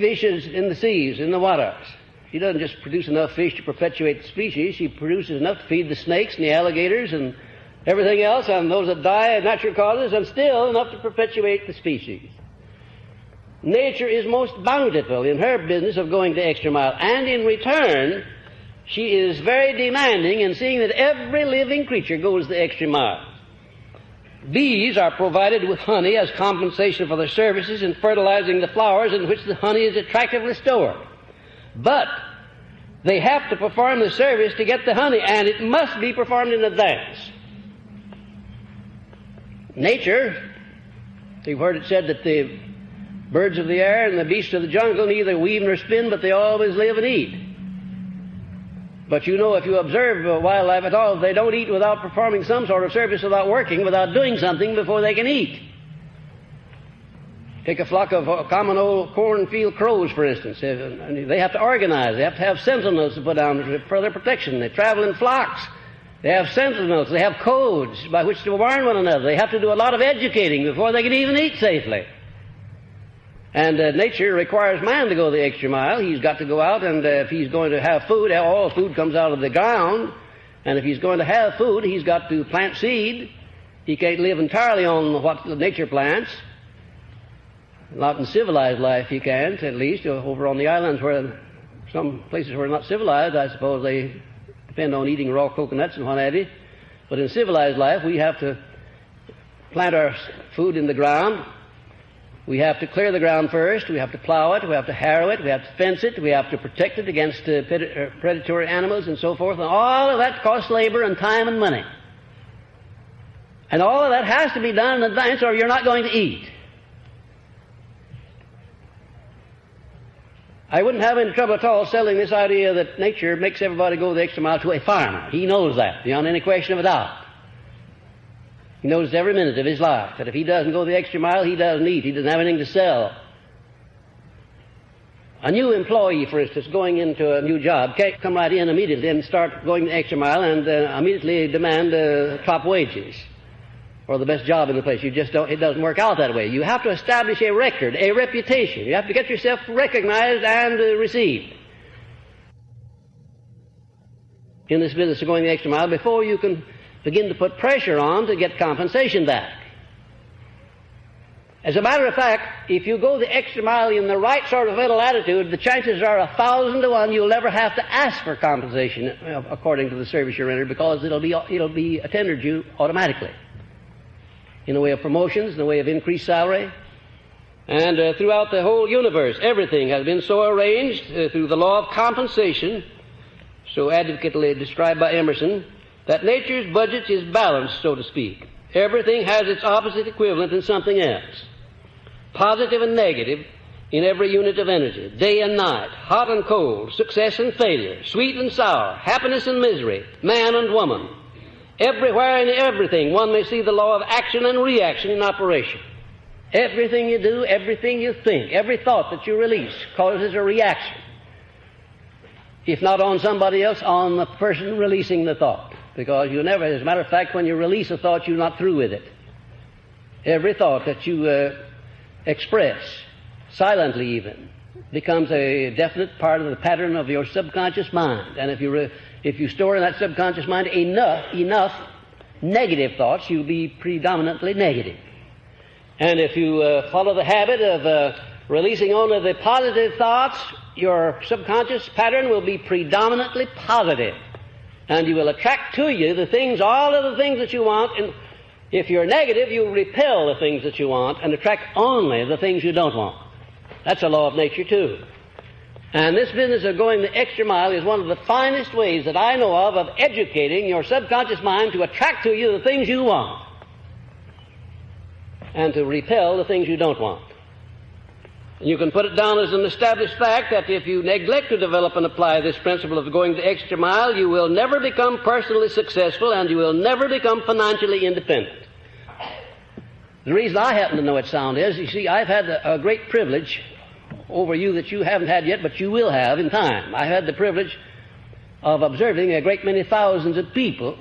fishes in the seas, in the waters. She doesn't just produce enough fish to perpetuate the species. She produces enough to feed the snakes and the alligators and everything else, and those that die of natural causes, and still enough to perpetuate the species. Nature is most bountiful in her business of going the extra mile, and in return, she is very demanding in seeing that every living creature goes the extra mile. Bees are provided with honey as compensation for their services in fertilizing the flowers in which the honey is attractively stored. But they have to perform the service to get the honey, and it must be performed in advance. Nature, you've heard it said that the birds of the air and the beasts of the jungle neither weave nor spin, but they always live and eat. But you know, if you observe wildlife at all, they don't eat without performing some sort of service, without working, without doing something before they can eat. Take a flock of common old cornfield crows, for instance. They have to organize. They have to have sentinels to put down for their protection. They travel in flocks. They have sentinels. They have codes by which to warn one another. They have to do a lot of educating before they can even eat safely. And nature requires man to go the extra mile. He's got to go out, and if he's going to have food, all food comes out of the ground. And if he's going to have food, he's got to plant seed. He can't live entirely on what nature plants. Not in civilized life he can't, at least. Over on the islands where some places where not civilized, I suppose they depend on eating raw coconuts and what have you. But in civilized life, we have to plant our food in the ground. We have to clear the ground first. We have to plow it. We have to harrow it. We have to fence it. We have to protect it against predatory animals and so forth. And all of that costs labor and time and money. And all of that has to be done in advance, or you're not going to eat. I wouldn't have any trouble at all selling this idea that nature makes everybody go the extra mile to a farmer. He knows that, beyond any question of a doubt. He knows every minute of his life that if he doesn't go the extra mile, he doesn't eat. He doesn't have anything to sell. A new employee, for instance, going into a new job, can't come right in immediately and start going the extra mile and immediately demand top wages or the best job in the place. You just don't. It doesn't work out that way. You have to establish a record, a reputation. You have to get yourself recognized and received in this business of going the extra mile before you can begin to put pressure on to get compensation back. As a matter of fact, if you go the extra mile in the right sort of mental attitude, the chances are 1,000 to 1 you'll never have to ask for compensation according to the service you rendered, because it'll be tendered you automatically in the way of promotions, in the way of increased salary. And throughout the whole universe, everything has been so arranged through the law of compensation, so adequately described by Emerson, that nature's budget is balanced, so to speak. Everything has its opposite equivalent in something else. Positive and negative in every unit of energy. Day and night, hot and cold, success and failure, sweet and sour, happiness and misery, man and woman. Everywhere and everything one may see the law of action and reaction in operation. Everything you do, everything you think, every thought that you release causes a reaction. If not on somebody else, on the person releasing the thought. Because you never, as a matter of fact, when you release a thought, you're not through with it. Every thought that you express, silently even, becomes a definite part of the pattern of your subconscious mind. And if you store in that subconscious mind enough negative thoughts, you'll be predominantly negative. And if you follow the habit of releasing only the positive thoughts, your subconscious pattern will be predominantly positive. And you will attract to you the things, all of the things that you want. And if you're negative, you'll repel the things that you want and attract only the things you don't want. That's a law of nature, too. And this business of going the extra mile is one of the finest ways that I know of educating your subconscious mind to attract to you the things you want and to repel the things you don't want. And you can put it down as an established fact that if you neglect to develop and apply this principle of going the extra mile, you will never become personally successful and you will never become financially independent. The reason I happen to know it sound is, you see, I've had a great privilege over you that you haven't had yet, but you will have in time. I had the privilege of observing a great many thousands of people,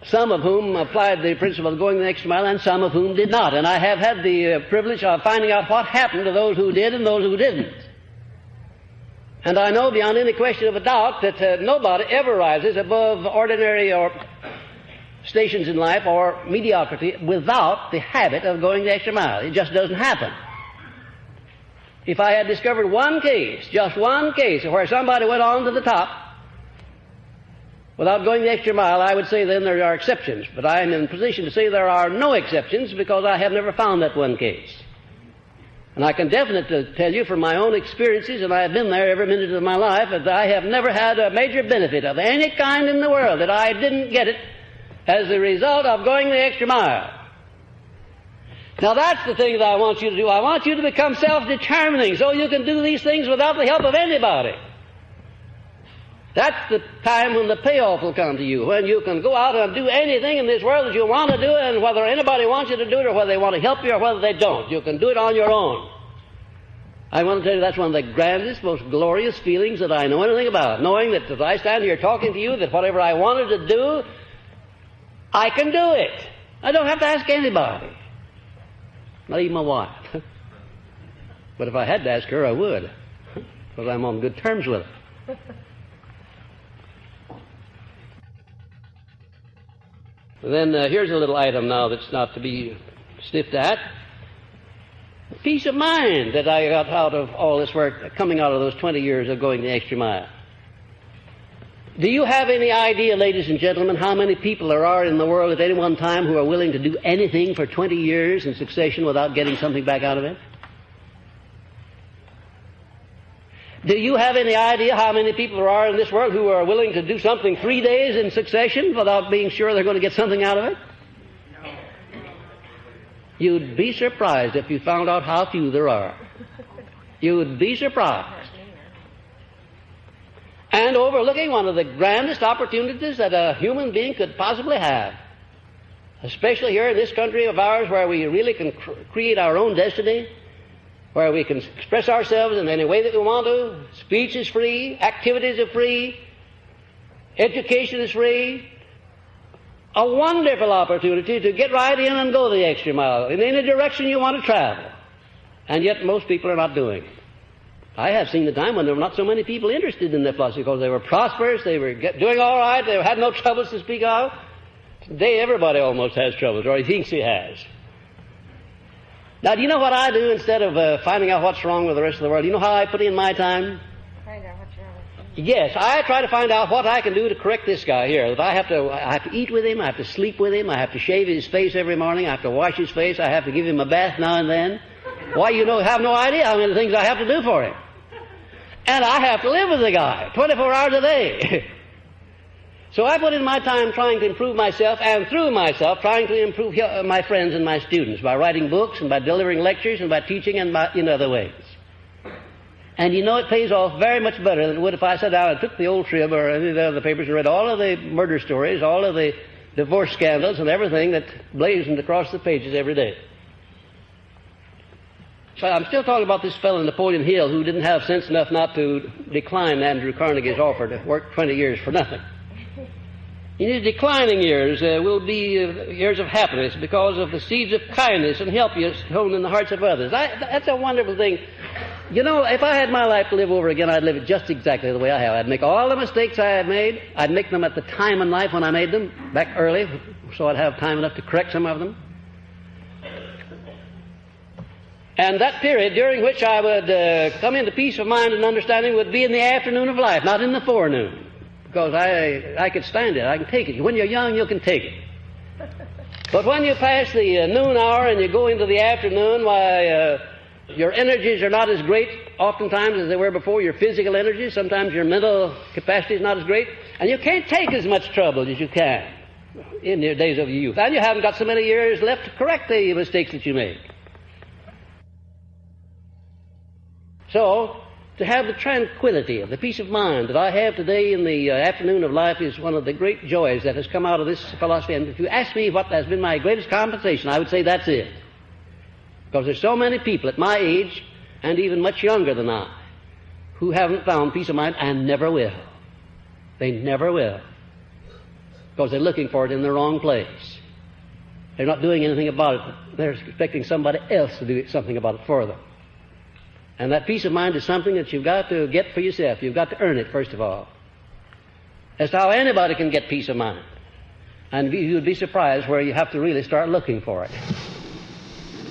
some of whom applied the principle of going the extra mile and some of whom did not. And I have had the privilege of finding out what happened to those who did and those who didn't. And I know beyond any question of a doubt that nobody ever rises above ordinary or stations in life or mediocrity without the habit of going the extra mile. It just doesn't happen. If I had discovered one case, just one case, where somebody went on to the top without going the extra mile, I would say then there are exceptions. But I am in position to say there are no exceptions because I have never found that one case. And I can definitely tell you from my own experiences, and I have been there every minute of my life, that I have never had a major benefit of any kind in the world, that I didn't get it as a result of going the extra mile. Now that's the thing that I want you to do. I want you to become self-determining so you can do these things without the help of anybody. That's the time when the payoff will come to you, when you can go out and do anything in this world that you want to do, and whether anybody wants you to do it or whether they want to help you or whether they don't, you can do it on your own. I want to tell you that's one of the grandest, most glorious feelings that I know anything about, knowing that as I stand here talking to you, that whatever I wanted to do, I can do it. I don't have to ask anybody, not even my wife. But if I had to ask her, I would, because I'm on good terms with her. Then here's a little item now that's not to be sniffed at. Peace of mind that I got out of all this work, coming out of those 20 years of going the extra mile. Do you have any idea, ladies and gentlemen, how many people there are in the world at any one time who are willing to do anything for 20 years in succession without getting something back out of it? Do you have any idea how many people there are in this world who are willing to do something 3 days in succession without being sure they're going to get something out of it? No. You'd be surprised if you found out how few there are. You'd be surprised. And overlooking one of the grandest opportunities that a human being could possibly have, especially here in this country of ours where we really can create our own destiny, where we can express ourselves in any way that we want to. Speech is free, activities are free, education is free. A wonderful opportunity to get right in and go the extra mile in any direction you want to travel. And yet most people are not doing it. I have seen the time when there were not so many people interested in their philosophy because they were prosperous, they were doing all right, they had no troubles to speak of. Today everybody almost has troubles, or he thinks he has. Now, do you know what I do instead of finding out what's wrong with the rest of the world? Do you know how I put in my time? Find out what's wrong with him. Yes, I try to find out what I can do to correct this guy here. That I have to eat with him, I have to sleep with him, I have to shave his face every morning, I have to wash his face, I have to give him a bath now and then. Why, you have no idea how many things I have to do for him. And I have to live with the guy 24 hours a day. So I put in my time trying to improve myself, and through myself trying to improve my friends and my students by writing books and by delivering lectures and by teaching and in other ways. And it pays off very much better than it would if I sat down and took the old Trib or any of the other papers and read all of the murder stories, all of the divorce scandals and everything that blazoned across the pages every day. So I'm still talking about this fellow Napoleon Hill who didn't have sense enough not to decline Andrew Carnegie's offer to work 20 years for nothing. In his declining years will be years of happiness because of the seeds of kindness and help sown in the hearts of others. That's a wonderful thing. If I had my life to live over again, I'd live it just exactly the way I have. I'd make all the mistakes I have made. I'd make them at the time in life when I made them, back early, so I'd have time enough to correct some of them. And that period during which I would come into peace of mind and understanding would be in the afternoon of life, not in the forenoon. Because I could stand it. I can take it. When you're young, you can take it. But when you pass the noon hour and you go into the afternoon, why, your energies are not as great oftentimes as they were before, your physical energies. Sometimes your mental capacity is not as great. And you can't take as much trouble as you can in your days of youth. And you haven't got so many years left to correct the mistakes that you make. So, to have the tranquility of the peace of mind that I have today in the afternoon of life is one of the great joys that has come out of this philosophy. And if you ask me what has been my greatest compensation, I would say that's it. Because there's so many people at my age, and even much younger than I, who haven't found peace of mind and never will. They never will. Because they're looking for it in the wrong place. They're not doing anything about it. They're expecting somebody else to do something about it for them. And that peace of mind is something that you've got to get for yourself. You've got to earn it, first of all. As to how anybody can get peace of mind. And you'd be surprised where you have to really start looking for it.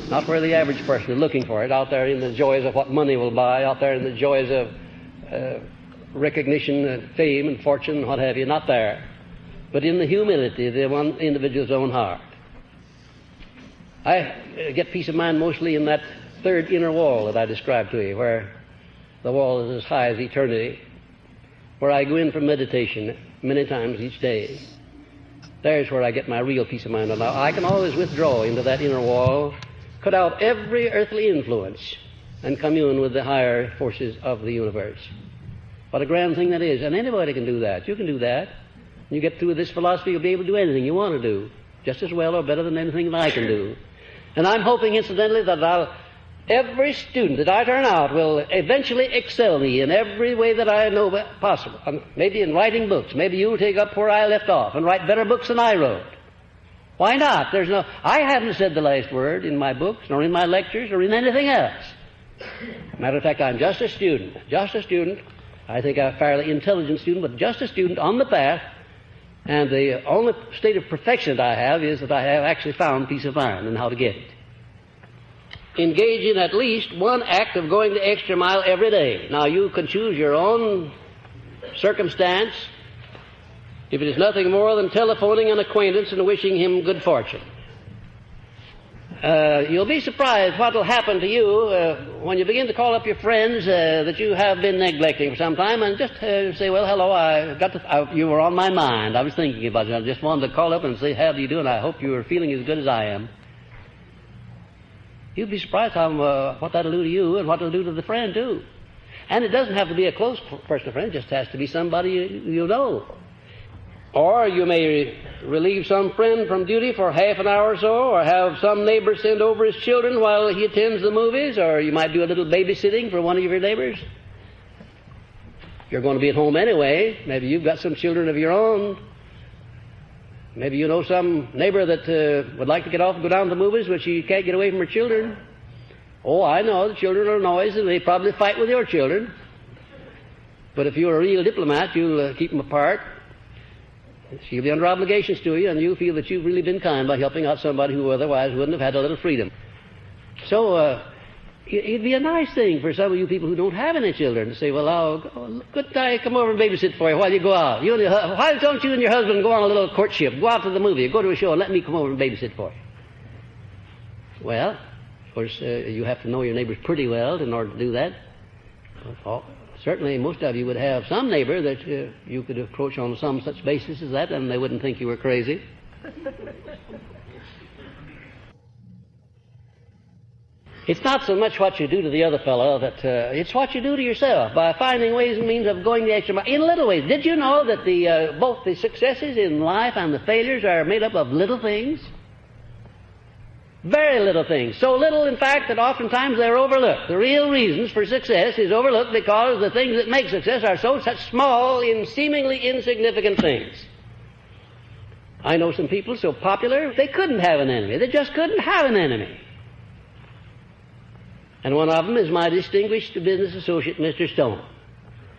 Not where the average person is looking for it, out there in the joys of what money will buy, out there in the joys of recognition and fame and fortune and what have you, not there. But in the humility of the one individual's own heart. I get peace of mind mostly in that third inner wall that I described to you, where the wall is as high as eternity, where I go in for meditation many times each day. There's where I get my real peace of mind. Now, I can always withdraw into that inner wall, cut out every earthly influence, and commune with the higher forces of the universe. What a grand thing that is. And anybody can do that. You can do that. When you get through this philosophy, you'll be able to do anything you want to do, just as well or better than anything that I can do. And I'm hoping, incidentally, that every student that I turn out will eventually excel me in every way that I know possible. Maybe in writing books. Maybe you'll take up where I left off and write better books than I wrote. Why not? I haven't said the last word in my books, nor in my lectures, or in anything else. Matter of fact, I'm just a student. Just a student. I think I'm a fairly intelligent student, but just a student on the path. And the only state of perfection that I have is that I have actually found peace of mind and how to get it. Engage in at least one act of going the extra mile every day. Now, you can choose your own circumstance. If it is nothing more than telephoning an acquaintance and wishing him good fortune. You'll be surprised what will happen to you when you begin to call up your friends that you have been neglecting for some time and just say, well, hello, you were on my mind. I was thinking about you. I just wanted to call up and say, how do you do? And I hope you are feeling as good as I am. You'll be surprised what that'll do to you and what it'll do to the friend, too. And it doesn't have to be a close personal friend. It just has to be somebody you know. Or you may relieve some friend from duty for half an hour or so, or have some neighbor send over his children while he attends the movies, or you might do a little babysitting for one of your neighbors. You're going to be at home anyway. Maybe you've got some children of your own. Maybe you know some neighbor that would like to get off and go down to the movies, but she can't get away from her children. Oh, I know, the children are noisy, and they probably fight with your children. But if you're a real diplomat, you'll keep them apart. She'll be under obligations to you, and you'll feel that you've really been kind by helping out somebody who otherwise wouldn't have had a little freedom. So, it'd be a nice thing for some of you people who don't have any children to say, well, good day, come over and babysit for you while you go out. Why don't you and your husband go on a little courtship, go out to the movie, go to a show, and let me come over and babysit for you? Well, of course, you have to know your neighbors pretty well in order to do that. Certainly, most of you would have some neighbor that you could approach on some such basis as that, and they wouldn't think you were crazy. It's not so much what you do to the other fellow, that it's what you do to yourself by finding ways and means of going the extra mile. In little ways. Did you know that both the successes in life and the failures are made up of little things? Very little things. So little, in fact, that oftentimes they're overlooked. The real reasons for success is overlooked because the things that make success are such small, seemingly insignificant things. I know some people so popular, they couldn't have an enemy. They just couldn't have an enemy. And one of them is my distinguished business associate, Mr. Stone.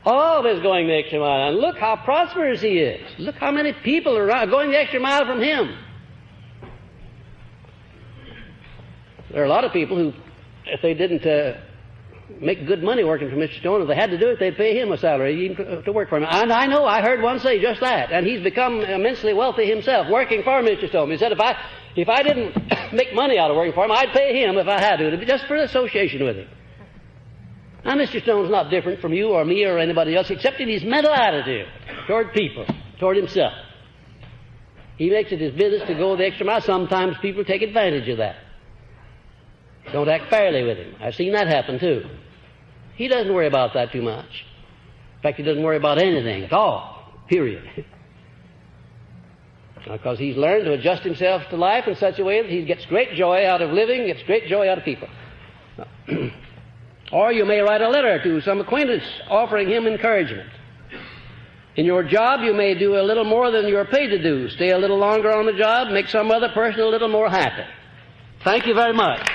Always going the extra mile. And look how prosperous he is. Look how many people are going the extra mile from him. There are a lot of people who, if they didn't make good money working for Mr. Stone, if they had to do it, they'd pay him a salary even to work for him. And I know, I heard one say just that. And he's become immensely wealthy himself, working for Mr. Stone. He said, if I didn't make money out of working for him, I'd pay him if I had to, just for association with him. Now, Mr. Stone's not different from you or me or anybody else, except in his mental attitude toward people, toward himself. He makes it his business to go the extra mile. Sometimes people take advantage of that. Don't act fairly with him. I've seen that happen, too. He doesn't worry about that too much. In fact, he doesn't worry about anything at all, period. Because he's learned to adjust himself to life in such a way that he gets great joy out of living, gets great joy out of people. Or you may write a letter to some acquaintance offering him encouragement. In your job, you may do a little more than you're paid to do. Stay a little longer on the job, make some other person a little more happy. Thank you very much.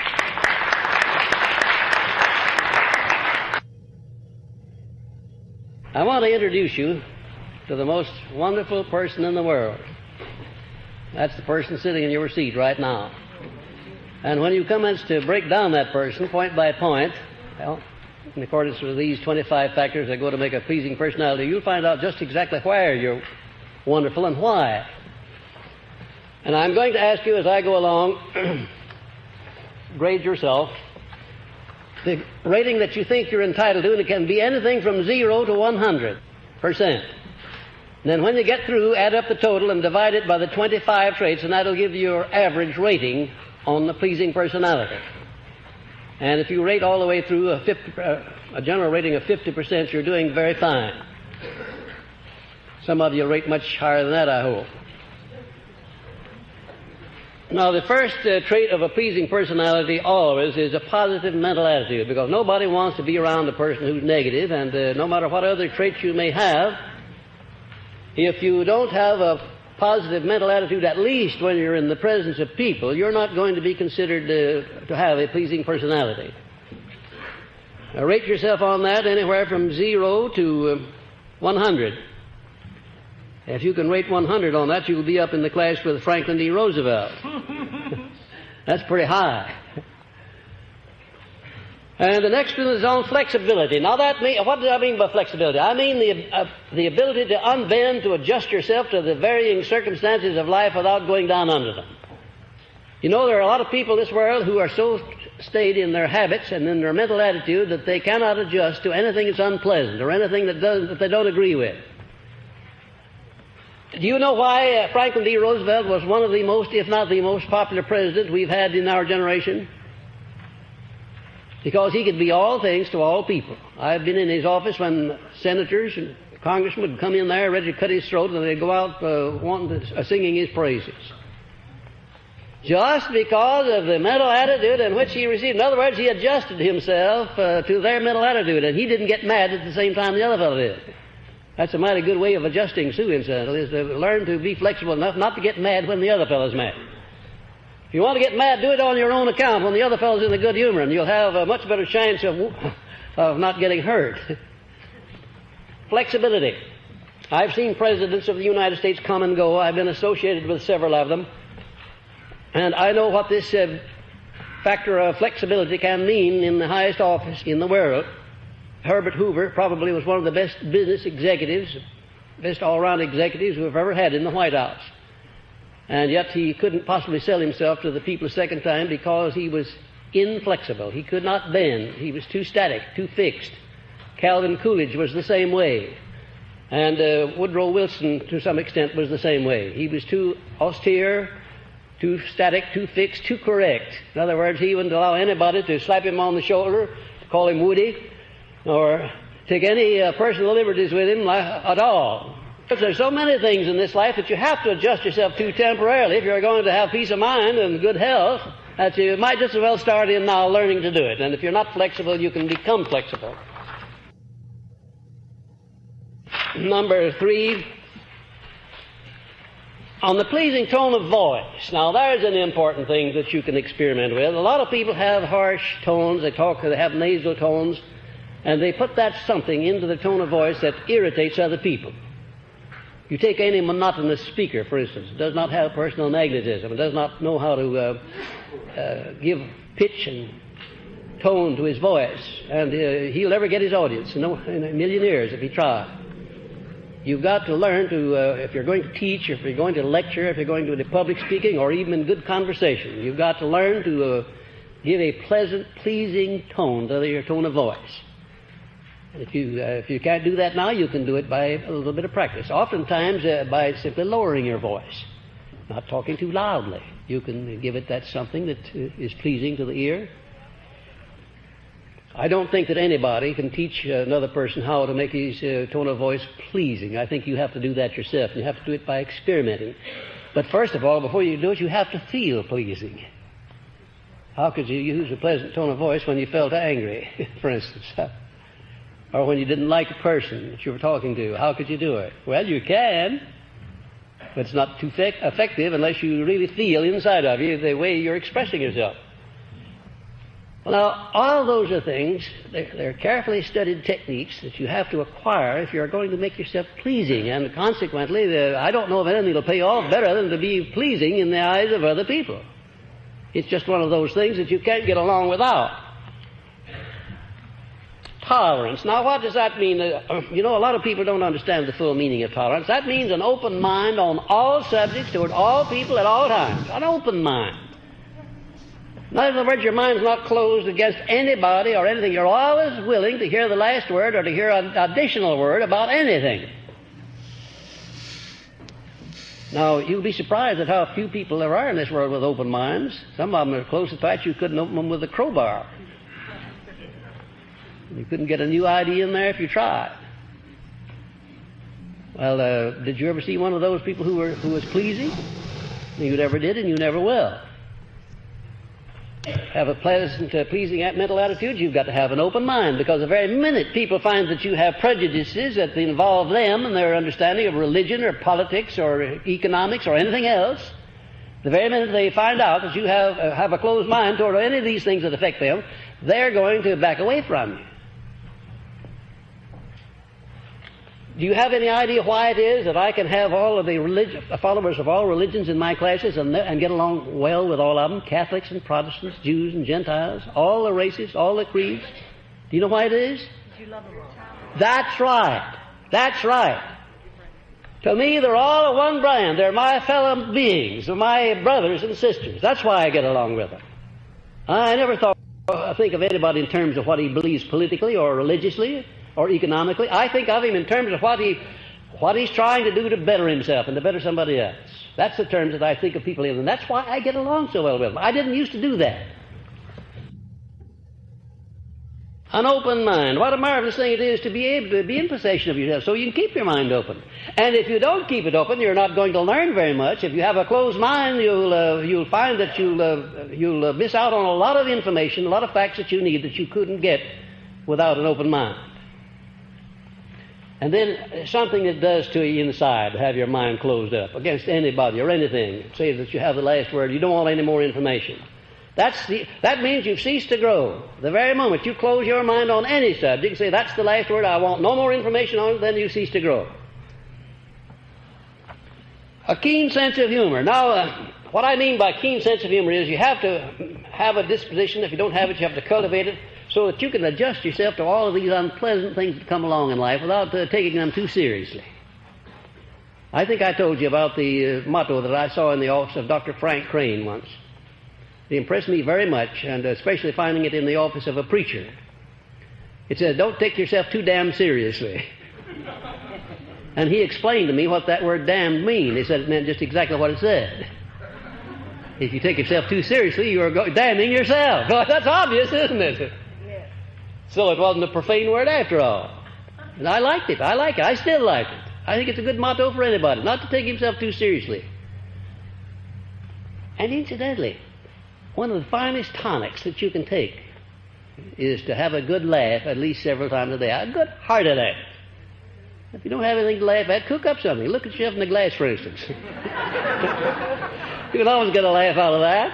I want to introduce you to the most wonderful person in the world. That's the person sitting in your seat right now. And when you commence to break down that person point by point, well, in accordance with these 25 factors that go to make a pleasing personality, you'll find out just exactly where you're wonderful and why. And I'm going to ask you as I go along, grade yourself. The rating that you think you're entitled to, and it can be anything from 0 to 100%. And then when you get through, add up the total and divide it by the 25 traits, and that'll give you your average rating on the pleasing personality. And if you rate all the way through a general rating of 50%, you're doing very fine. Some of you rate much higher than that, I hope. Now, the first trait of a pleasing personality always is a positive mental attitude, because nobody wants to be around a person who's negative, and no matter what other traits you may have, if you don't have a positive mental attitude, at least when you're in the presence of people, you're not going to be considered to have a pleasing personality. Now, rate yourself on that anywhere from 0 to 100. If you can rate 100 on that, you'll be up in the class with Franklin D. Roosevelt. That's pretty high. And the next one is on flexibility. Now, what do I mean by flexibility? I mean the ability to unbend, to adjust yourself to the varying circumstances of life without going down under them. You know, there are a lot of people in this world who are so stayed in their habits and in their mental attitude that they cannot adjust to anything that's unpleasant or anything that they don't agree with. Do you know why Franklin D. Roosevelt was one of the most, if not the most popular president we've had in our generation? Because he could be all things to all people. I've been in his office when senators and congressmen would come in there ready to cut his throat, and they'd go out singing his praises. Just because of the mental attitude in which he received. In other words, he adjusted himself to their mental attitude, and he didn't get mad at the same time the other fellow did. That's a mighty good way of adjusting, too, incidentally, is to learn to be flexible enough not to get mad when the other fellow's mad. If you want to get mad, do it on your own account when the other fellow's in a good humor, and you'll have a much better chance of not getting hurt. Flexibility. I've seen presidents of the United States come and go. I've been associated with several of them. And I know what this factor of flexibility can mean in the highest office in the world. Herbert Hoover probably was one of the best business executives, best all-around executives we've ever had in the White House. And yet he couldn't possibly sell himself to the people a second time because he was inflexible. He could not bend. He was too static, too fixed. Calvin Coolidge was the same way. And Woodrow Wilson, to some extent, was the same way. He was too austere, too static, too fixed, too correct. In other words, he wouldn't allow anybody to slap him on the shoulder, to call him Woody, or take any personal liberties with him at all. Because there's so many things in this life that you have to adjust yourself to temporarily if you're going to have peace of mind and good health, that you might just as well start in now learning to do it. And if you're not flexible, you can become flexible. Number 3, on the pleasing tone of voice. Now, there's an important thing that you can experiment with. A lot of people have harsh tones. They have nasal tones. And they put that something into the tone of voice that irritates other people. You take any monotonous speaker, for instance, does not have personal magnetism, and does not know how to give pitch and tone to his voice, and he'll never get his audience in a million years if he tries. You've got to learn to, if you're going to teach, if you're going to lecture, if you're going to do public speaking, or even in good conversation, you've got to learn to give a pleasant, pleasing tone to your tone of voice. If you can't do that now, you can do it by a little bit of practice. Oftentimes by simply lowering your voice, not talking too loudly. You can give it that something that is pleasing to the ear. I don't think that anybody can teach another person how to make his tone of voice pleasing. I think you have to do that yourself. You have to do it by experimenting. But first of all, before you do it, you have to feel pleasing. How could you use a pleasant tone of voice when you felt angry, for instance? Or when you didn't like a person that you were talking to? How could you do it? Well, you can, but it's not too effective unless you really feel inside of you the way you're expressing yourself. Well, now, all those are things, they're carefully studied techniques that you have to acquire if you're going to make yourself pleasing. And consequently, I don't know of anything that'll pay off better than to be pleasing in the eyes of other people. It's just one of those things that you can't get along without. Tolerance. Now, what does that mean? You know, a lot of people don't understand the full meaning of tolerance. That means an open mind on all subjects toward all people at all times. An open mind. In other words, your mind's not closed against anybody or anything. You're always willing to hear the last word or to hear an additional word about anything. Now, you'll be surprised at how few people there are in this world with open minds. Some of them are close to fact you couldn't open them with a crowbar. You couldn't get a new idea in there if you tried. Well, did you ever see one of those people who was pleasing? You never did, and you never will. Have a pleasant, pleasing mental attitude, you've got to have an open mind, because the very minute people find that you have prejudices that involve them and their understanding of religion or politics or economics or anything else, the very minute they find out that you have a closed mind toward any of these things that affect them, they're going to back away from you. Do you have any idea why it is that I can have all of the followers of all religions in my classes and get along well with all of them? Catholics and Protestants, Jews and Gentiles, all the races, all the creeds. Do you know why it is? You love them all. That's right. That's right. To me, they're all of one brand. They're my fellow beings. They're my brothers and sisters. That's why I get along with them. I never think of anybody in terms of what he believes politically or religiously or economically. I think of him in terms of what he's trying to do to better himself and to better somebody else. That's the terms that I think of people in, and that's why I get along so well with them. I didn't used to do that. An open mind. What a marvelous thing it is to be able to be in possession of yourself so you can keep your mind open. And if you don't keep it open, you're not going to learn very much. If you have a closed mind, you'll find that you'll miss out on a lot of information, a lot of facts that you need that you couldn't get without an open mind. And then something that does to you inside, to have your mind closed up against anybody or anything. Say that you have the last word. You don't want any more information. That means you've ceased to grow. The very moment you close your mind on any subject and say, that's the last word, I want no more information on it, then you cease to grow. A keen sense of humor. Now, what I mean by keen sense of humor is you have to have a disposition. If you don't have it, you have to cultivate it so that you can adjust yourself to all of these unpleasant things that come along in life without taking them too seriously. I think I told you about the motto that I saw in the office of Dr. Frank Crane once. It impressed me very much, and especially finding it in the office of a preacher. It said, don't take yourself too damn seriously. And he explained to me what that word damned mean. He said it meant just exactly what it said. If you take yourself too seriously, you are damning yourself. Well, that's obvious, isn't it? Yes. So it wasn't a profane word after all. And I liked it. I like it. I still like it. I think it's a good motto for anybody, not to take himself too seriously. And incidentally, one of the finest tonics that you can take is to have a good laugh at least several times a day. A good hearty laugh. If you don't have anything to laugh at, cook up something. Look at yourself in the glass, for instance. You can always get a laugh out of that.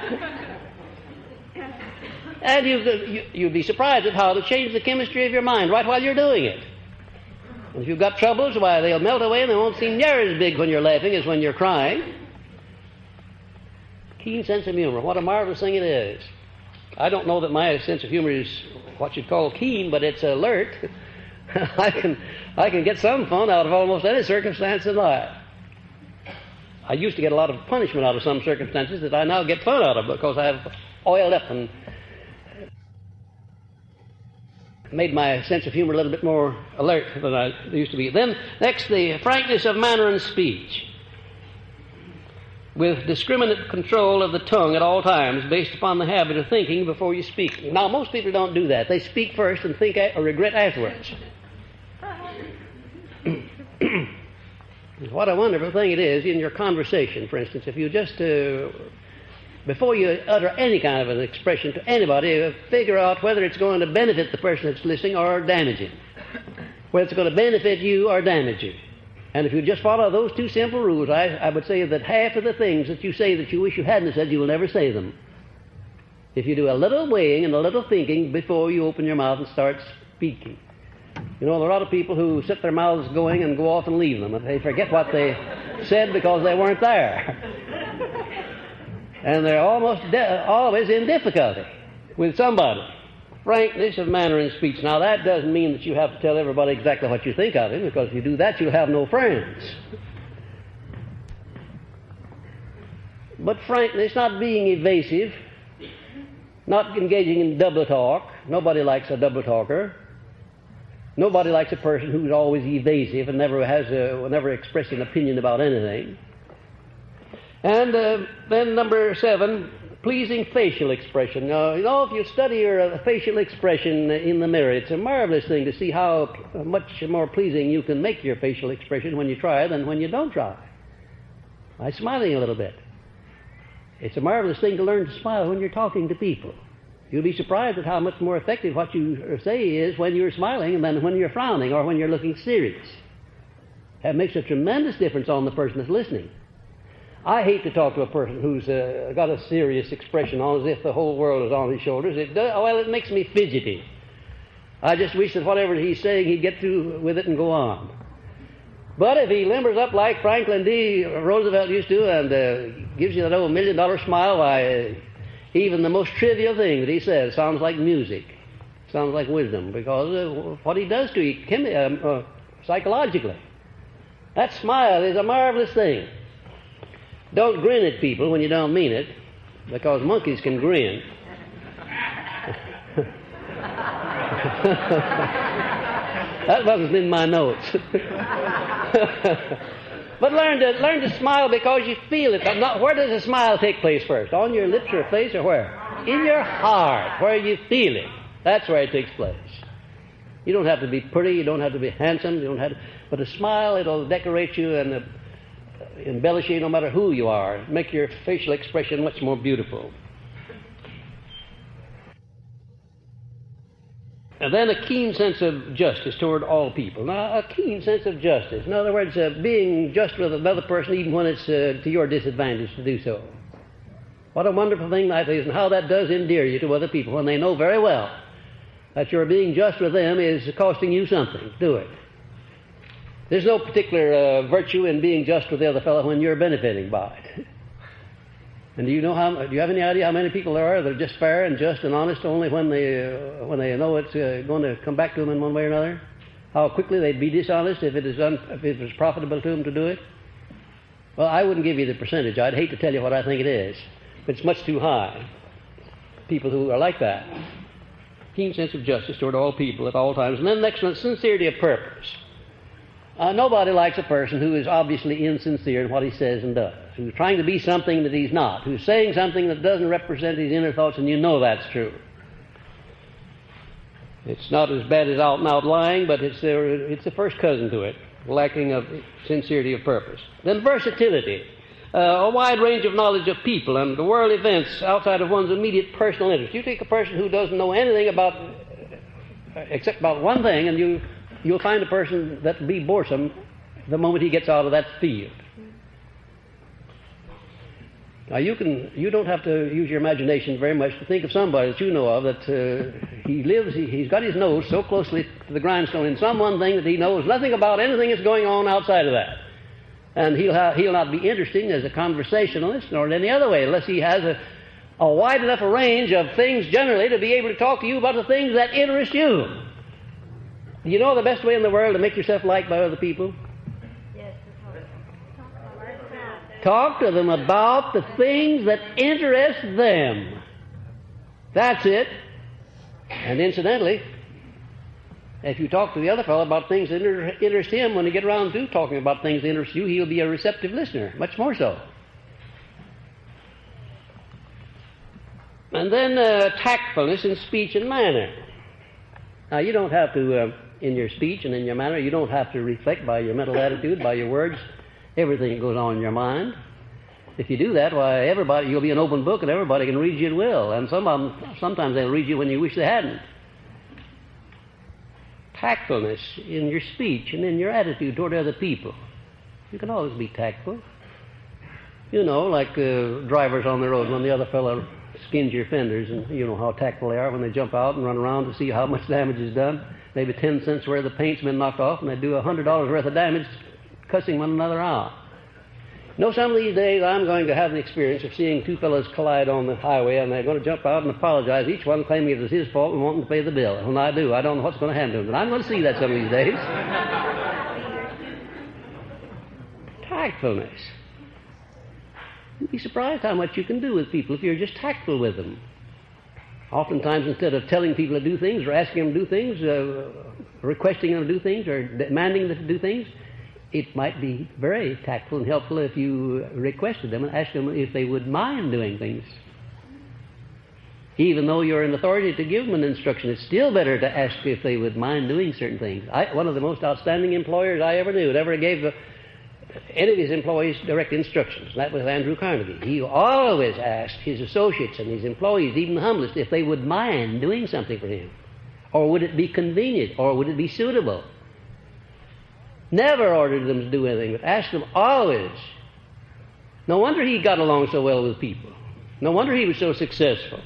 And you'd be surprised at how it'll change the chemistry of your mind right while you're doing it. And if you've got troubles, why, they'll melt away and they won't seem near as big when you're laughing as when you're crying. Keen sense of humor. What a marvelous thing it is. I don't know that my sense of humor is what you'd call keen, but it's alert. I can get some fun out of almost any circumstance in life. I used to get a lot of punishment out of some circumstances that I now get fun out of because I've oiled up and made my sense of humor a little bit more alert than I used to be. Then, next, the frankness of manner and speech, with discriminate control of the tongue at all times based upon the habit of thinking before you speak. Now, most people don't do that. They speak first and think or regret afterwards. What a wonderful thing it is in your conversation, for instance. If you just, before you utter any kind of an expression to anybody, figure out whether it's going to benefit the person that's listening or damage him. Whether it's going to benefit you or damage you. And if you just follow those two simple rules, I would say that half of the things that you say that you wish you hadn't said, you will never say them. if you do a little weighing and a little thinking before you open your mouth and start speaking. You know, there are a lot of people who sit their mouths going and go off and leave them, and they forget what they said because they weren't there. And they're almost always in difficulty with somebody. Frankness of manner and speech. Now, that doesn't mean that you have to tell everybody exactly what you think of him, because if you do that, you'll have no friends. But frankness, not being evasive, not engaging in double talk. Nobody likes a double talker. Nobody likes a person who's always evasive and never expresses an opinion about anything. And then number 7, pleasing facial expression. Now, you know, if you study your facial expression in the mirror, it's a marvelous thing to see how much more pleasing you can make your facial expression when you try than when you don't try. By smiling a little bit. It's a marvelous thing to learn to smile when you're talking to people. You'll be surprised at how much more effective what you say is when you're smiling than when you're frowning or when you're looking serious. That makes a tremendous difference on the person that's listening. I hate to talk to a person who's got a serious expression on, as if the whole world is on his shoulders. It makes me fidgety. I just wish that whatever he's saying, he'd get through with it and go on. But if he limbers up like Franklin D. Roosevelt used to and gives you that old $1 million smile, why, even the most trivial thing that he says sounds like music, sounds like wisdom, because what he does to you psychologically. That smile is a marvelous thing. Don't grin at people when you don't mean it, because monkeys can grin. That wasn't in my notes. But learn to smile because you feel it. Where does a smile take place first? On your lips or face, or where? In your heart, where you feel it. That's where it takes place. You don't have to be pretty, you don't have to be handsome, but a smile, it'll decorate you and embellish you no matter who you are. Make your facial expression much more beautiful. And then a keen sense of justice toward all people. Now, a keen sense of justice. In other words, being just with another person even when it's to your disadvantage to do so. What a wonderful thing that is, and how that does endear you to other people when they know very well that your being just with them is costing you something. Do it. There's no particular virtue in being just with the other fellow when you're benefiting by it. And do you have any idea how many people there are that are just fair and just and honest only when they know it's going to come back to them in one way or another? How quickly they'd be dishonest if it was profitable to them to do it? Well, I wouldn't give you the percentage. I'd hate to tell you what I think it is, but it's much too high. People who are like that. Keen sense of justice toward all people at all times. And then next one, sincerity of purpose. Nobody likes a person who is obviously insincere in what he says and does, who's trying to be something that he's not, who's saying something that doesn't represent his inner thoughts, and you know that's true. It's not as bad as out and out lying, but it's the first cousin to it, lacking of sincerity of purpose. Then versatility, a wide range of knowledge of people and the world events outside of one's immediate personal interest. You take a person who doesn't know anything except about one thing, and you'll find a person that will be boresome the moment he gets out of that field. Now, you don't have to use your imagination very much to think of somebody that you know of that he's got his nose so closely to the grindstone in some one thing that he knows nothing about anything that's going on outside of that. And he'll not be interesting as a conversationalist nor in any other way unless he has a wide enough range of things generally to be able to talk to you about the things that interest you. Do you know the best way in the world to make yourself liked by other people? Yes. Talk to them about the things that interest them. That's it. And incidentally, if you talk to the other fellow about things that interest him, when you get around to talking about things that interest you, he'll be a receptive listener, much more so. And then tactfulness in speech and manner. Now, you don't have to, in your speech and in your manner, you don't have to reflect by your mental attitude, by your words, everything that goes on in your mind. If you do that, why, you'll be an open book and everybody can read you at will. And sometimes they'll read you when you wish they hadn't. Tactfulness in your speech and in your attitude toward other people. You can always be tactful. You know, like drivers on the road when the other fellow skins your fenders, and you know how tactful they are when they jump out and run around to see how much damage is done. Maybe 10 cents worth of the paint's been knocked off, and they do $100 worth of damage cussing one another out. You know, some of these days I'm going to have the experience of seeing two fellows collide on the highway, and they're going to jump out and apologize, each one claiming it was his fault and wanting to pay the bill. And I do. I don't know what's going to happen to them, but I'm going to see that some of these days. Tactfulness. You'd be surprised how much you can do with people if you're just tactful with them. Oftentimes, instead of telling people to do things or asking them to do things, requesting them to do things or demanding them to do things, it might be very tactful and helpful if you requested them and asked them if they would mind doing things. Even though you're in authority to give them an instruction, it's still better to ask if they would mind doing certain things. One of the most outstanding employers I ever knew, never gave any of his employees direct instructions. That was Andrew Carnegie. He always asked his associates and his employees, even the humblest, if they would mind doing something for him. Or would it be convenient? Or would it be suitable? Never ordered them to do anything, but asked them always. No wonder he got along so well with people. No wonder he was so successful.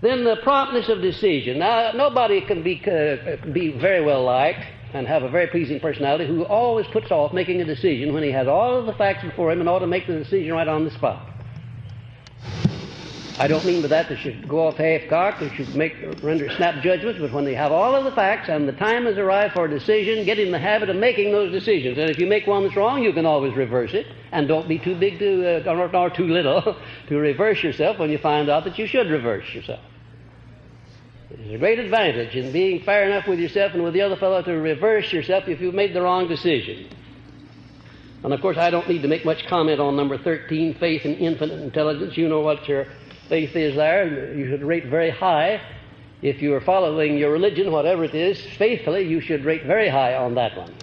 Then the promptness of decision. Now, nobody can be very well liked and have a very pleasing personality who always puts off making a decision when he has all of the facts before him and ought to make the decision right on the spot. I don't mean by that they should go off half-cocked, they should render snap judgments, but when they have all of the facts and the time has arrived for a decision, get in the habit of making those decisions. And if you make one that's wrong, you can always reverse it, and don't be too big or too little to reverse yourself when you find out that you should reverse yourself. There's a great advantage in being fair enough with yourself and with the other fellow to reverse yourself if you've made the wrong decision. And of course, I don't need to make much comment on number 13, faith in infinite intelligence. You know what your faith is there. You should rate very high. If you are following your religion, whatever it is, faithfully, you should rate very high on that one.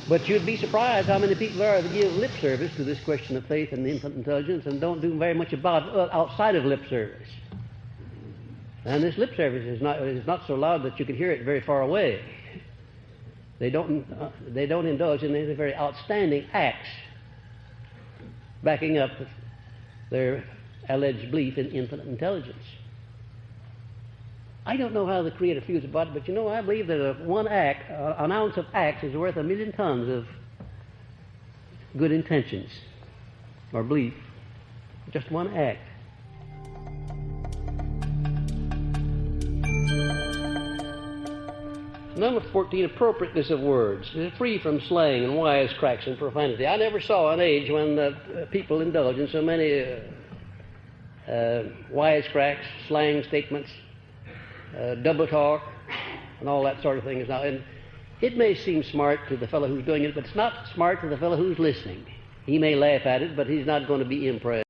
But you'd be surprised how many people there are that give lip service to this question of faith and infinite intelligence and don't do very much about it outside of lip service. And this lip service is not so loud that you can hear it very far away. They don't indulge in any very outstanding acts backing up their alleged belief in infinite intelligence. I don't know how the Creator feels about it, but you know, I believe that an ounce of acts is worth 1,000,000 tons of good intentions or belief. Just one act. Number 14, appropriateness of words. Free from slang and wisecracks and profanity. I never saw an age when people indulge in so many wisecracks, slang statements, double talk, and all that sort of thing is now. And it may seem smart to the fellow who's doing it, but it's not smart to the fellow who's listening. He may laugh at it, but he's not going to be impressed.